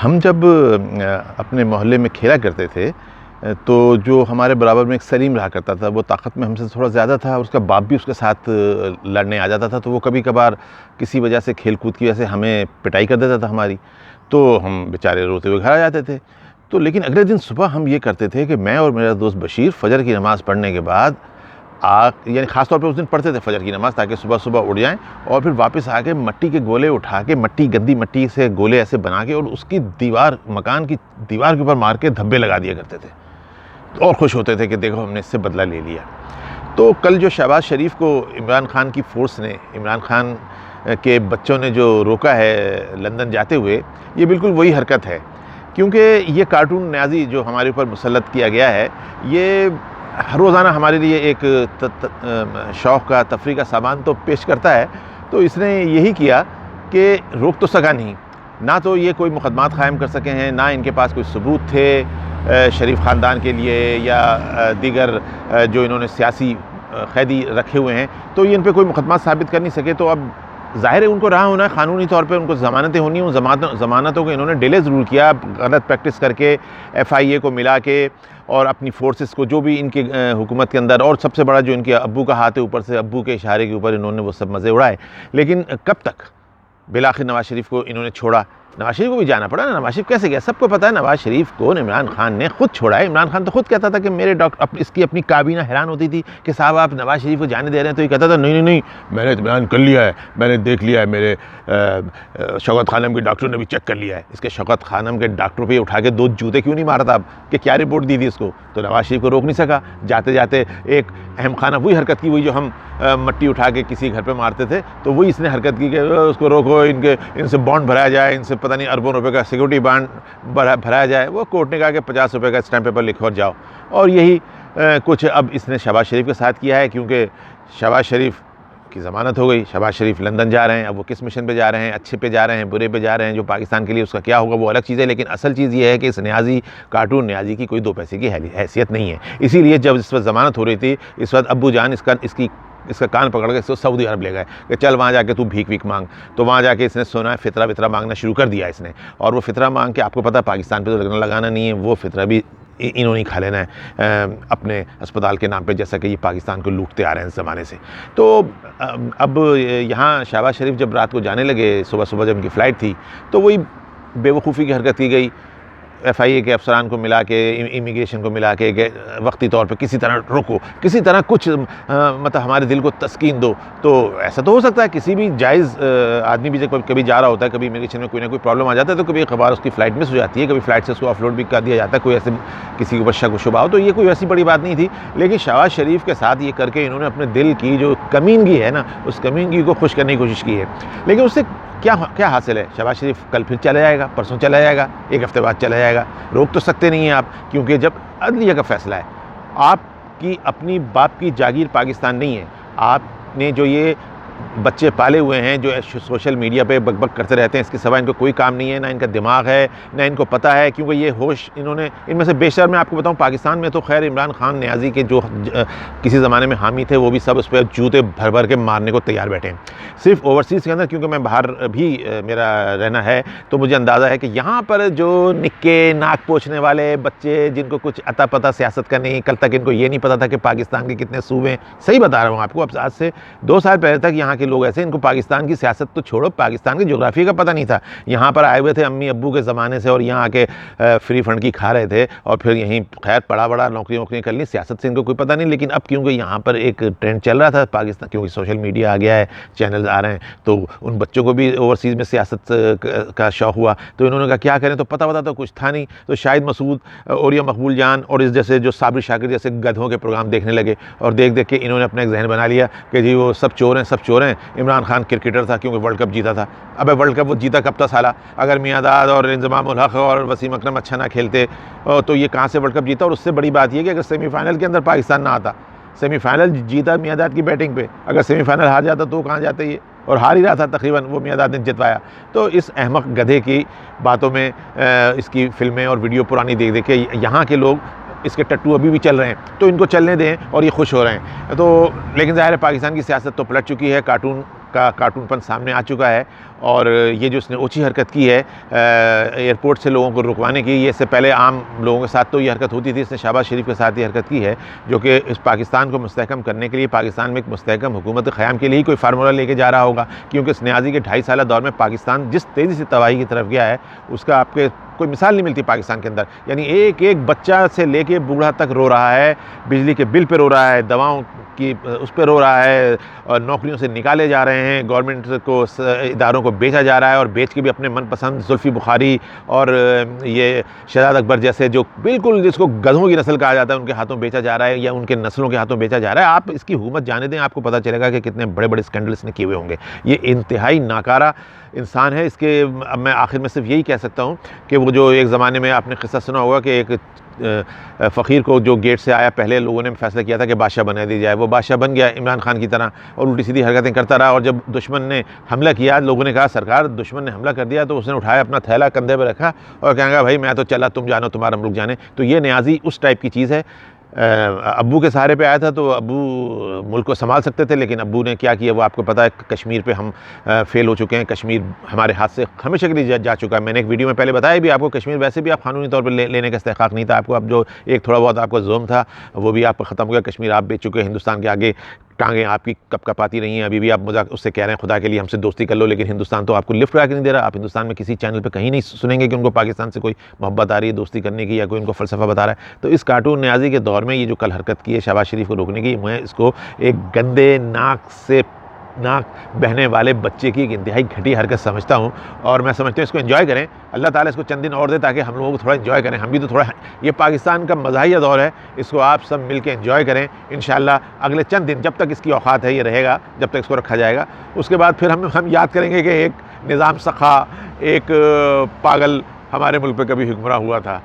हम जब अपने मोहल्ले में खेला करते थे तो जो हमारे बराबर में एक सलीम रहा करता था, वो ताकत में हमसे थोड़ा ज़्यादा था और उसका बाप भी उसके साथ लड़ने आ जाता था। तो वो कभी कभार किसी वजह से, खेल कूद की वजह से हमें पिटाई कर देता था हमारी, तो हम बेचारे रोते हुए घर आ जाते थे। तो लेकिन अगले दिन सुबह हम ये करते थे कि मैं और मेरा दोस्त बशीर फ़जर की नमाज़ पढ़ने के बाद यानी ख़ास तौर पे उस दिन पढ़ते थे फ़जर की नमाज़, ताकि सुबह सुबह उठ जाएँ और फिर वापस आके मिट्टी के गोले उठा के, गंदी मिट्टी से गोले ऐसे बना के और उसकी दीवार, मकान की दीवार के ऊपर मार के धब्बे लगा दिया करते थे। तो और खुश होते थे कि देखो हमने इससे बदला ले लिया। तो कल जो शहबाज शरीफ को इमरान खान की फ़ोर्स ने, इमरान खान के बच्चों ने जो रोका है लंदन जाते हुए, ये बिल्कुल वही हरकत है। क्योंकि ये कार्टून न्याज़ी जो हमारे ऊपर मुसल्लत किया गया है, ये हर रोज़ाना हमारे लिए एक शौक़ का, तफरीह का सामान तो पेश करता है। तो इसने यही किया कि रोक तो सका नहीं, ना तो ये कोई मुकदमात क़ायम कर सके हैं, ना इनके पास कोई सबूत थे शरीफ ख़ानदान के लिए या दीगर जो इन्होंने सियासी क़ैदी रखे हुए हैं, तो ये इन पर कोई मुकदमा साबित कर नहीं सके। तो अब ज़ाहिर है उनको रहा होना है, क़ानूनी तौर पे उनको ज़मानतें होनी हैं। उन ज़मानतों को इन्होंने डिले ज़रूर किया, गलत प्रैक्टिस करके FIA को मिला के और अपनी फ़ोर्सेस को, जो भी इनके हुकूमत के अंदर, और सबसे बड़ा जो इनके अब्बू का हाथ है ऊपर से, अब्बू के इशारे के ऊपर इन्होंने वो सब मज़े उड़ाए। लेकिन कब तक? बिलाखिर नवाज़ शरीफ को इन्होंने छोड़ा। नवाज़ शरीफ को भी जाना पड़ा ना। नवाज़ शरीफ कैसे गया? सबको पता है नवाज़ शरीफ को इमरान खान ने खुद छोड़ा है। इमरान खान तो खुद कहता था कि मेरे डॉक्टर, इसकी अपनी काबीना हैरान होती थी कि साहब आप नवाज़ शरीफ को जाने दे रहे हैं, तो ये कहता था नहीं नहीं नहीं, मैंने इत्मीनान कर लिया है, मैंने देख लिया है, मेरे शौकत खानम के डॉक्टरों ने भी चेक कर लिया है। इसके शौकत खानम के डॉक्टरों पर उठा के 2 जूते क्यों नहीं मारा था आप, कि क्या रिपोर्ट दी थी इसको? तो नवाज़ शरीफ को रोक नहीं सका। जाते जाते एक अहम खाना वही हरकत की, वही जो हम मट्टी उठा के किसी घर पे मारते थे, तो वही इसने हरकत की कि उसको रोको, इनसे बॉन्ड भराया जाए, इनसे पता नहीं अरबों रुपए का सिक्योरिटी बॉन्ड भराया जाए। वो कोर्ट ने कहा कि 50 रुपये का स्टैम्प पेपर लिखो और जाओ। और यही कुछ अब इसने शहबाज शरीफ के साथ किया है, क्योंकि शहबाज शरीफ की ज़मानत हो गई। शहबाज शरीफ लंदन जा रहे हैं। अब वो किस मिशन पे जा रहे हैं, अच्छे पे जा रहे हैं, बुरे पे जा रहे हैं, जो पाकिस्तान के लिए उसका क्या होगा वो अलग चीज़ है। लेकिन असल चीज़ ये है कि इस न्याज़ी, कार्टून न्याज़ी की कोई 2 पैसे की हैसियत नहीं है। इसीलिए जब इस वक्त ज़मानत हो रही थी, इस वक्त अब्बू जान इसका कान पकड़ के इसको सऊदी अरब ले गए कि चल वहाँ जाके तू भीख वीख मांग। तो वहाँ जाके इसने सोना, फ़ितरा वितरा मांगना शुरू कर दिया इसने। और वो फ़ितरा मांग के, आपको पता है पाकिस्तान पे तो लगाना नहीं है, वो फ़ितरा भी इन्होंने ही खा लेना है अपने अस्पताल के नाम पे, जैसा कि ये पाकिस्तान को लूटते आ रहे हैं इस ज़माने से। तो अब यहाँ शहबाज शरीफ जब रात को जाने लगे, सुबह सुबह जब उनकी फ़्लाइट थी, तो वही बेवकूफ़ी की हरकत की गई। FIA के अफसरान को मिला के, इमिग्रेशन को मिला के वक्ती तौर पे किसी तरह रोको, किसी तरह कुछ मतलब हमारे दिल को तस्कीन दो। तो ऐसा तो हो सकता है किसी भी जायज़ आदमी भी जब कभी जा रहा होता है, कभी इमिग्रेशन में कोई ना कोई प्रॉब्लम आ जाता है, तो कभी एक बार उसकी फ़्लाइट मिस हो जाती है, कभी फ़्लाइट से उसको ऑफलोड भी कर दिया जाता है, कोई ऐसे किसी के ऊपर शक शुबा हो। तो ये कोई वैसी बड़ी बात नहीं थी। लेकिन शहबाज शरीफ के साथ ये करके इन्होंने अपने दिल की जो कमीनगी है ना, उस कमीनगी को खुश करने की कोशिश की है। लेकिन उससे क्या हासिल है? शहबाज शरीफ कल फिर चला जाएगा, परसों चला जाएगा, 1 हफ़्ते बाद चला जाएगा। रोक तो सकते नहीं हैं आप, क्योंकि जब अदलिया का फ़ैसला है, आपकी अपनी बाप की जागीर पाकिस्तान नहीं है। आपने जो ये बच्चे पाले हुए हैं जो सोशल मीडिया पे बकबक करते रहते हैं, इसके सिवा इनको कोई काम नहीं है, ना इनका दिमाग है, ना इनको पता है। क्योंकि ये होश इन्होंने, इनमें से बेशतर मैं आपको बताऊं, पाकिस्तान में तो खैर इमरान खान न्याज़ी के जो किसी ज़माने में हामी थे, वो भी सब उस पर जूते भर भर के मारने को तैयार बैठे हैं। सिर्फ ओवरसीज़ के अंदर, क्योंकि मैं बाहर भी मेरा रहना है, तो मुझे अंदाज़ा है कि यहाँ पर जो निक्के नाक पोंछने वाले बच्चे, जिनको कुछ अता पता सियासत का नहीं, कल तक इनको ये नहीं पता था कि पाकिस्तान के कितने सूबे, सही बता रहा हूँ आपको, अब आज से 2 साल पहले तक यहाँ के लोग ऐसे, इनको पाकिस्तान की सियासत तो छोड़ो, पाकिस्तान की ज्योग्राफी का पता नहीं था। यहाँ पर आए हुए थे अम्मी अब्बू के ज़माने से और यहाँ आके फ्री फंड की खा रहे थे और फिर यहीं खैर बड़ा नौकरी कर ली, सियासत से इनको कोई पता नहीं। लेकिन अब क्योंकि यहाँ पर एक ट्रेंड चल रहा था पाकिस्तान, क्योंकि सोशल मीडिया आ गया है, चैनल आ रहे हैं, तो उन बच्चों को भी ओवरसीज़ में सियासत का शौक़ हुआ। तो इन्होंने कहा क्या करें, तो पता तो कुछ था नहीं। तो शाहिद मसूद और या मकबूल जान और इस जैसे जो साबिर शाकिर जैसे गधों के प्रोग्राम देखने लगे और देख के इन्होंने अपना एक जहन बना लिया कि जी वो सब चोर हैं। इमरान खान क्रिकेटर था क्योंकि वर्ल्ड कप जीता था। अबे वर्ल्ड कप वो जीता कब था साला? अगर मियाँदाद और इंज़माम उल हक़ और वसीम अकरम अच्छा ना खेलते तो ये कहाँ से वर्ल्ड कप जीता? और उससे बड़ी बात ये कि अगर सेमीफाइनल के अंदर पाकिस्तान ना आता, सेमीफाइनल जीता मियाँदाद की बैटिंग पे, अगर सेमीफाइनल हार जाता तो कहाँ जाते ये? और हार ही रहा था तकरीबन, वो मियाँदाद ने जितवाया। तो इस अहमक गधे की बातों में इसकी फिल्में और वीडियो पुरानी देख के यहाँ के लोग, इसके टट्टू अभी भी चल रहे हैं, तो इनको चलने दें और ये खुश हो रहे हैं। तो लेकिन ज़ाहिर है पाकिस्तान की सियासत तो पलट चुकी है। कार्टून का कार्टूनपन सामने आ चुका है। और ये जो इसने ओछी हरकत की है एयरपोर्ट से लोगों को रुकवाने की, ये इससे पहले आम लोगों के साथ तो ये हरकत होती थी, इसने शहबाज शरीफ के साथ ये हरकत की है, जो कि इस पाकिस्तान को मुस्तहकम करने के लिए, पाकिस्तान में एक मुस्तहकम हुकूमत क़याम के लिए ही कोई फार्मूला लेके जा रहा होगा। क्योंकि इस न्याज़ी के 2.5 साल दौर में पाकिस्तान जिस तेज़ी से तबाही की तरफ गया है उसका आपके कोई मिसाल नहीं मिलती पाकिस्तान के अंदर। यानी एक एक बच्चा से लेके बूढ़ा तक रो रहा है, बिजली के बिल पे रो रहा है, दवाओं की उस पर रो रहा है, और नौकरियों से निकाले जा रहे हैं, गवर्नमेंट को इदारों को बेचा जा रहा है, और बेच के भी अपने मनपसंद जुल्फ़ी बुखारी और ये शहजाद अकबर जैसे जो बिल्कुल जिसको गधों की नस्ल कहा जाता है उनके हाथों बेचा जा रहा है, या उनके नस्लों के हाथों बेचा जा रहा है। आप इसकी हुकूमत जाने दें, आपको पता चलेगा कि कितने बड़े बड़े स्कैंडल इसने किए हुए होंगे। ये इंतहाई नाकारा इंसान है। इसके अब मैं आखिर में सिर्फ यही कह सकता हूँ कि वो जो एक ज़माने में आपने किस्सा सुना होगा कि एक फ़कीर को जो गेट से आया, पहले लोगों ने फैसला किया था कि बादशाह बना दिया जाए, वो बादशाह बन गया इमरान खान की तरह, और उल्टी सीधी हरकतें करता रहा। और जब दुश्मन ने हमला किया, लोगों ने कहा सरकार दुश्मन ने हमला कर दिया, तो उसने उठाया अपना थैला कंधे पर रखा और कहेंगे भाई मैं तो चला, तुम जानो तुम्हारा मुल्क जाने। तो ये न्याज़ी उस टाइप की चीज़ है। अब्बू के सहारे पे आया था तो अब्बू मुल्क को संभाल सकते थे, लेकिन अब्बू ने क्या किया वो आपको पता है। कश्मीर पे हम फेल हो चुके हैं, कश्मीर हमारे हाथ से हमेशा के लिए जा चुका है। मैंने एक वीडियो में पहले बताया भी आपको, कश्मीर वैसे भी आप कानूनी तौर पर लेने का इस्तेहकाक नहीं था आपको। अब जो एक थोड़ा बहुत आपको जुल्म था वो भी आपको ख़त्म हो गया। कश्मीर आप बेच चुके हैं, हिंदुस्तान के आगे टांगें आपकी कपकपाती रही हैं। अभी भी आप मजाक उससे कह रहे हैं खुदा के लिए हमसे दोस्ती कर लो, लेकिन हिंदुस्तान तो आपको लिफ्ट आके नहीं दे रहा। आप हिंदुस्तान में किसी चैनल पे कहीं नहीं सुनेंगे कि उनको पाकिस्तान से कोई मोहब्बत आ रही है दोस्ती करने की, या कोई उनको फ़लसफ़ा बता रहा है। तो इस कार्टून न्याज़ी के दौर में ये जो कल हरकत की है शहबाज शरीफ को रोकने की, मैं इसको एक गंदे नाक बहने वाले बच्चे की एक इंतहाई घटिया हरकत समझता हूँ। और मैं समझता हूँ इसको एंजॉय करें, अल्लाह ताला इसको चंद दिन और दे ताकि हम लोगों को थोड़ा एंजॉय करें। हम भी तो थोड़ा, ये पाकिस्तान का मज़ाहिया दौर है, इसको आप सब मिल के एंजॉय करें। इंशाअल्लाह अगले चंद दिन जब तक इसकी औकात है ये रहेगा, जब तक इसको रखा जाएगा, उसके बाद फिर हम याद करेंगे कि एक निज़ाम सखा, एक पागल हमारे मुल्क पे कभी हुक्मरान हुआ था।